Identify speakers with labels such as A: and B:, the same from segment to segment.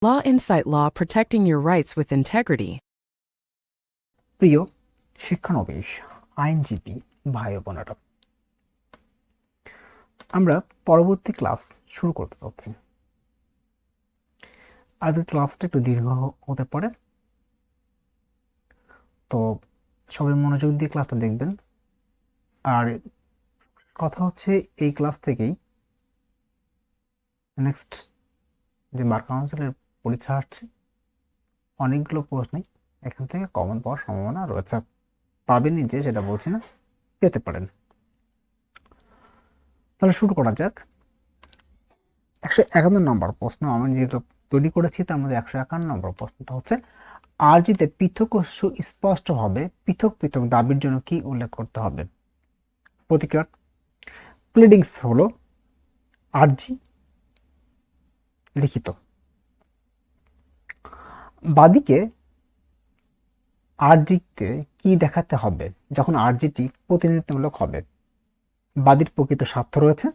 A: Law Insight Law, protecting your rights with integrity.
B: প্রিয় শিক্ষানবিশ আইনজীবী ভাই বোনেরা, আমরা পরবর্তী ক্লাস শুরু করতে যাচ্ছি। আজকের ক্লাসটা একটু দীর্ঘ হতে পারে, তো সবাই মনোযোগ দিয়ে ক্লাসটা দেখবেন। আর কথা হচ্ছে, এই ক্লাস থেকেই নেক্সট যে বার কাউন্সিলের পরীক্ষা আসছে, অনেকগুলো প্রশ্নই এখান থেকে কমন পাওয়ার সম্ভাবনা রয়েছে। পাবেনই যে, সেটা বলছি না, পেতে পারেন। তাহলে শুরু করা যাক। 151 নম্বর প্রশ্ন আমি যেগুলো তৈরি করেছি, তার মধ্যে 151 নম্বর প্রশ্নটা হচ্ছে, আরজিতে পৃথক ও সুস্পষ্টভাবে পৃথক পৃথক দাবির জন্য কি উল্লেখ করতে হবে? প্রতিকার। প্লিডিংস হলো আরজি লিখিত। বাদীকে আরজিতে কি দেখাতে হবে যখন আরজিটি প্রতিনিধিত্বমূলক হবে? বাদীর প্রকৃত স্বার্থ রয়েছে।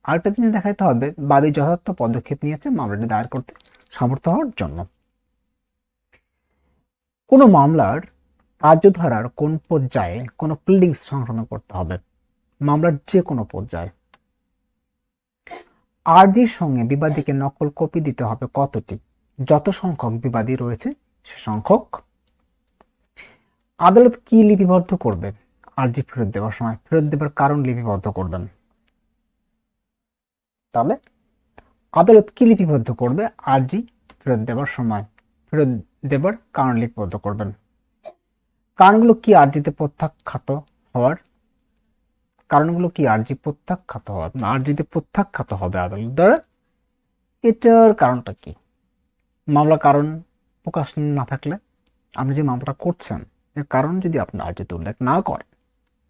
B: আরেকটা জিনিস দেখাতে হবে, বাদী যথার্থ পদক্ষেপ নিয়েছে মামলাটি দায়ের করতে সমর্থ হওয়ার জন্য। কোনো মামলার কার্যধারার কোন পর্যায়ে কোনো প্লিডিংস সংশোধন করতে হবে? মামলার যে কোনো পর্যায়ে। আরজির সঙ্গে বিবাদীকে নকল কপি দিতে হবে কতটি? যত সংখ্যক বিবাদী রয়েছে সে সংখ্যক। আদালত কি লিপিবদ্ধ করবে আরজি ফেরত দেওয়ার সময়? ফেরত দেবার কারণ লিপিবদ্ধ করবেন। তাহলে আদালত কি লিপিবদ্ধ করবে আরজি ফেরত দেবার সময়? ফেরত দেবার কারণ লিপিবদ্ধ করবেন। কারণগুলো কি আরজিতে প্রত্যাখ্যাত হওয়ার? কারণগুলো কি আরজি প্রত্যাখ্যাত হওয়ার, আরজিতে প্রত্যাখ্যাত হবে আদালত দ্বারা, এটার কারণটা কি? মামলার কারণ প্রকাশ না থাকলে, আপনি যে মামলাটা করছেন এর কারণ যদি আপনি আরজিতে উল্লেখ না করেন,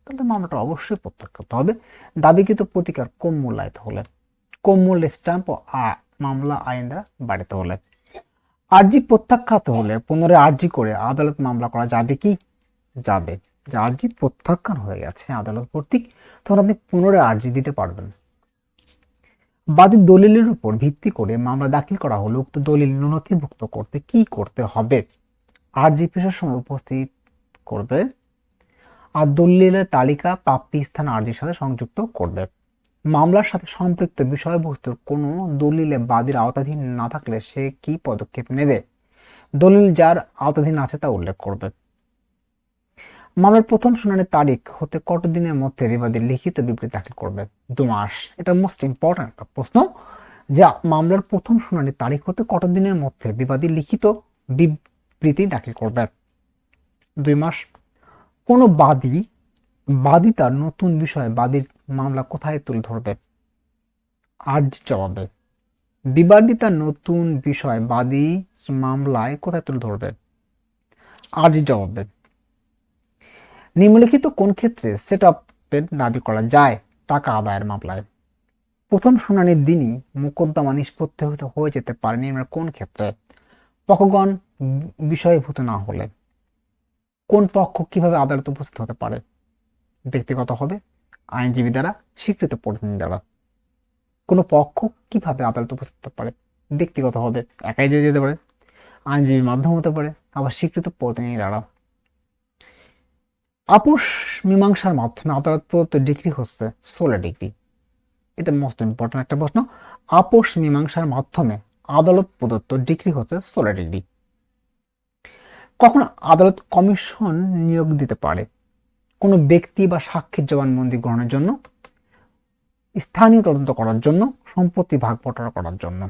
B: তাহলে মামলাটা অবশ্যই প্রত্যাখ্যাত হবে। দাবিকৃত প্রতিকার কম মূল্যায়িত হলে, কম মূল্যে স্ট্যাম্প ও মামলা আইন দ্বারা বাড়িতে হলে। আরজি প্রত্যাখ্যাত হলে পুনরায় আরজি করে আদালত মামলা করা যাবে কি? যাবে। যে আরজি প্রত্যাখ্যান হয়ে গেছে আদালত কর্তৃক, তখন আপনি পুনরায় আরজি দিতে পারবেন। বাদীর দলিলের উপর ভিত্তি করে মামলা দাখিল করা হলে উক্ত দলিল নথিভুক্ত করতে কি করতে হবে? আরজি পেশের সময় উপস্থিত করবে আর দলিলের তালিকা প্রাপ্তি স্থান আরজির সাথে সংযুক্ত করবে। মামলার সাথে সম্পৃক্ত বিষয়বস্তুর কোনো দলিলে বাদীর আওতাধীন না থাকলে সে কি পদক্ষেপ নেবে? দলিল যার আওতাধীন আছে তা উল্লেখ করবে। মামলার প্রথম শুনানির তারিখ হতে কত দিনের মধ্যে বিবাদী লিখিত বিবৃতি দাখিল করবে? 2 মাস। এটা মোস্ট ইম্পর্টেন্ট একটা প্রশ্ন, যে মামলার প্রথম শুনানির তারিখ হতে কত দিনের মধ্যে বিবাদী লিখিত বিবৃতি দাখিল করবে? 2 মাস। কোনো বাদী তার নতুন বিষয়ে বাদীর মামলা কোথায় তুলে ধরবে? আরজি জবাবে। বিবাদী তার নতুন বিষয় বাদী মামলায় কোথায় তুলে ধরবে? আরজি জবাবে। নিম্নলিখিত কোন ক্ষেত্রে সেট আপের দাবি করা যায় টাকা আদায়ের মামলায়? প্রথম শুনানির দিনই মোকদ্দমা নিষ্পত্তি হয়ে যেতে পারে নিম্নের কোন ক্ষেত্রে? পক্ষগণ বিষয়ভূত না হলে। কোন পক্ষ কিভাবে আদালতে উপস্থিত হতে পারে? ব্যক্তিগতভাবে, আইনজীবী দ্বারা, স্বীকৃত প্রতিনিধি দ্বারা। কোনো পক্ষ কিভাবে আদালতে উপস্থিত হতে পারে? ব্যক্তিগতভাবে, একাই যেতে পারে, আইনজীবীর মাধ্যমে হতে পারে, আবার স্বীকৃত প্রতিনিধি দ্বারা। আপোষ মীমাংসার মাধ্যমে আদালত প্রদত্ত ডিগ্রি হচ্ছে সোলে ডিগ্রি। এটা মোস্ট ইম্পর্টেন্ট একটা প্রশ্ন। আপোষ মীমাংসার মাধ্যমে আদালত প্রদত্ত ডিগ্রি হচ্ছে সোলে ডিগ্রি। কখন আদালত কমিশন নিয়োগ দিতে পারে? কোনো ব্যক্তি বা সাক্ষীর জবানবন্দি গ্রহণের জন্য, স্থানীয় তদন্ত করার জন্য, সম্পত্তি ভাগ বটরা করার জন্য।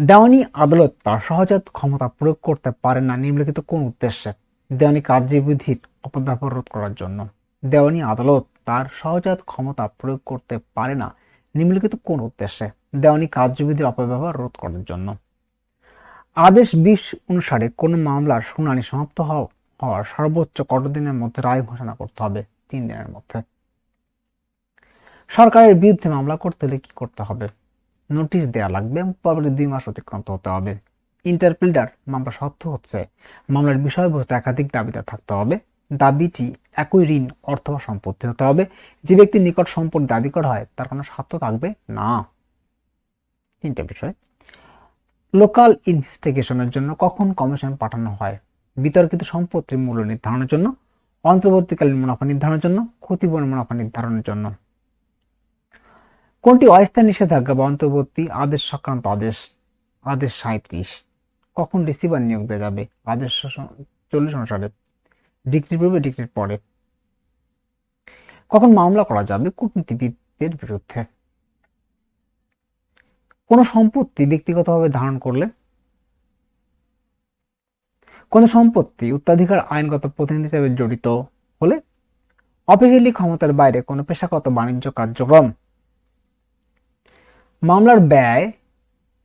B: দেওয়ানি আদালত তার সহজাত ক্ষমতা প্রয়োগ করতে পারে না নিম্নলিখিত কোন উদ্দেশ্যে? দেওয়ানি কার্যবিধির অপব্যবহার রোধ করার জন্য। দেওয়ানি আদালত তার সহজাত ক্ষমতা প্রয়োগ করতে পারে না নিম্নলিখিত কোন উদ্দেশ্যে? দেওয়ানি কার্যবিধির অপব্যবহার রোধ করার জন্য। আদেশ 20 অনুসারে কোন মামলার শুনানি সমাপ্ত হওয়ার সর্বোচ্চ কত দিনের মধ্যে রায় ঘোষণা করতে হবে? 3 দিনের মধ্যে। সরকারের বিরুদ্ধে মামলা করতে হলে কি করতে হবে? নোটিশ দেওয়া লাগবে, পরবর্তী 2 মাস অতিক্রান্ত হতে হবে। ইন্টারপ্রিটার মামলা সত্য হচ্ছে মামলার বিষয়বস্তু একাধিক দাবিদার থাকতে হবে। দাবিটি একই ঋণ, অর্থ বা সম্পত্তি হতে হবে। যে ব্যক্তির নিকট সম্পত্তি দাবি করা হয় তার কোনো স্বার্থ থাকবে না। তিনটা বিষয়। লোকাল ইনভেস্টিগেশনের জন্য কখন কমিশন পাঠানো হয়? বিতর্কিত সম্পত্তির মূল্য নির্ধারণের জন্য, অন্তর্বর্তীকালীন মুনাফা নির্ধারণের জন্য, ক্ষতিপূরণ মুনাফা নির্ধারণের জন্য। কোনটি অস্থায়ী নিষেধাজ্ঞা বা অন্তর্বর্তী আদেশ সংক্রান্ত আদেশ? আদেশ 37। কখন রিসিভার নিয়োগ দেওয়া যাবে? আদেশ 40 অনুসারে। ডিক্রির পূর্বে, ডিক্রির পরে। কখন মামলা করা যাবে কূটনীতিবিদদের বিরুদ্ধে? কোন সম্পত্তি ব্যক্তিগতভাবে ধারণ করলে, কোন সম্পত্তি উত্তরাধিকার আইনগত প্রতিনিধি হিসেবে জড়িত হলে, অফিসিয়ালি ক্ষমতার বাইরে কোনো পেশাগত বাণিজ্য কার্যক্রম। মামলার ব্যয়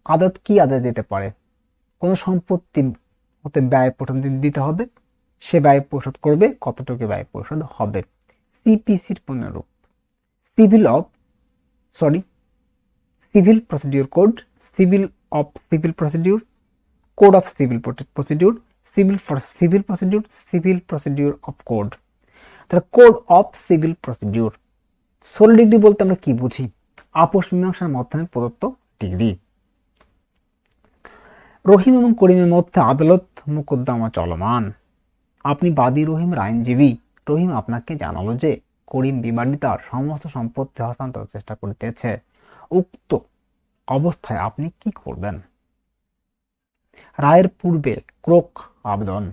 B: আদালত কি আদেশ দিতে পারে? কোন সম্পত্তি হতে ব্যয় প্রতিদিন দিতে হবে, সে ব্যয় পরিশোধ করবে, কতটুকু ব্যয় পরিশোধ হবে। সিপিসির পুনরূপ civil procedure code, civil procedure, code of civil procedure, civil procedure of code. তাহলে code of civil procedure. Sole decree বলতে আমরা কি বুঝি? আপোষ মীমাংসার মাধ্যমে প্রদত্ত ডিগ্রি। রহিম এবং করিমের মধ্যে আদালত মোকদ্দমা চলমান। আপনি বাদী রহিমের আইনজীবী। রহিম আপনাকে জানালো যে করিম বিবাদিতার সমস্ত সম্পত্তি হস্তান্তরের চেষ্টা করিতেছে। উক্ত অবস্থায় আপনি কি করবেন? রায়ের পূর্বে ক্রোক আবেদন।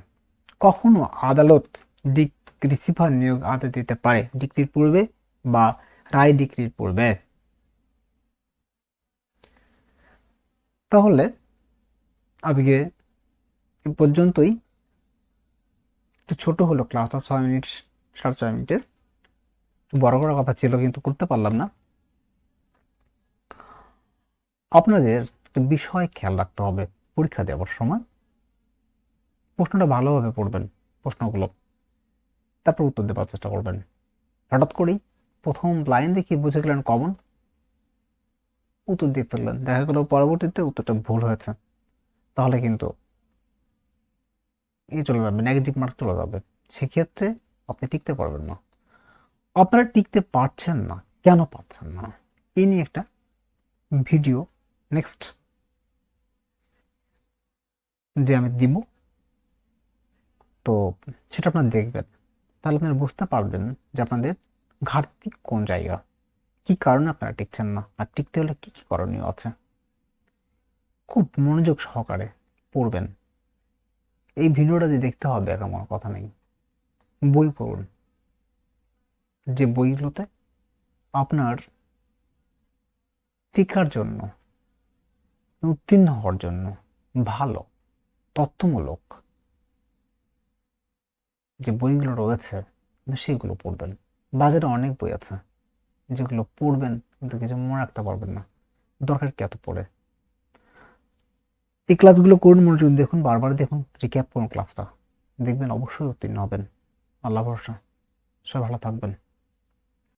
B: কখনো আদালত রিসিভার নিয়োগ আদেশ দিতে পারে ডিক্রির পূর্বে বা রায় ডিক্রির পূর্বে। তাহলে আজকে এ পর্যন্তই। একটু ছোট হলো ক্লাসটা, 6 মিনিট 6.5 মিনিটের। বড় বড় কথা ছিল কিন্তু করতে পারলাম না। আপনাদের একটা বিষয় খেয়াল রাখতে হবে, পরীক্ষা দেওয়ার সময় প্রশ্নটা ভালোভাবে পড়বেন, প্রশ্নগুলো, তারপর উত্তর দেওয়ার চেষ্টা করবেন। হঠাৎ করেই প্রথম লাইন দেখে বুঝে গেলেন কমন, উত্তর দিয়ে ফেললেন, দেখা গেল পরবর্তীতে উত্তরটা ভুল হয়েছে, তাহলে কিন্তু চলে যাবে, নেগেটিভ মার্ক চলে যাবে। সেক্ষেত্রে আপনি টিকতে পারবেন না। আপনারা টিকতে পারছেন না, কেন পাচ্ছেন না, এই নিয়ে একটা ভিডিও নেক্সট যে আমি দিব, তো সেটা আপনারা দেখবেন। তাহলে আপনারা বুঝতে পারবেন যে আপনাদের ঘাটতি কোন জায়গা, কি কারণে আপনারা টিকছেন না, আর টিকতে হলে কি কি করণীয় আছে। খুব মনোযোগ সহকারে পড়বেন। এই ভিডিওটা যে দেখতে হবে এমন কথা নেই, বই পড়ুন, যে বইগুলোতে আপনার টিকার জন্য, উত্তীর্ণ হওয়ার জন্য ভালো তথ্যমূলক যে বইগুলো রয়েছে সেগুলো পড়বেন। বাজারে অনেক বই আছে যেগুলো পড়বেন কিন্তু কিছু মনে রাখতে পারবেন না, দরকার কি এত পড়ে। এই ক্লাসগুলো করুন, মনোযোগ দেখুন, বারবার দেখুন, রিক্যাপ করুন ক্লাসটা, দেখবেন অবশ্যই উত্তীর্ণ হবেন। আল্লাহ ভরসা। সবাই ভালো থাকবেন।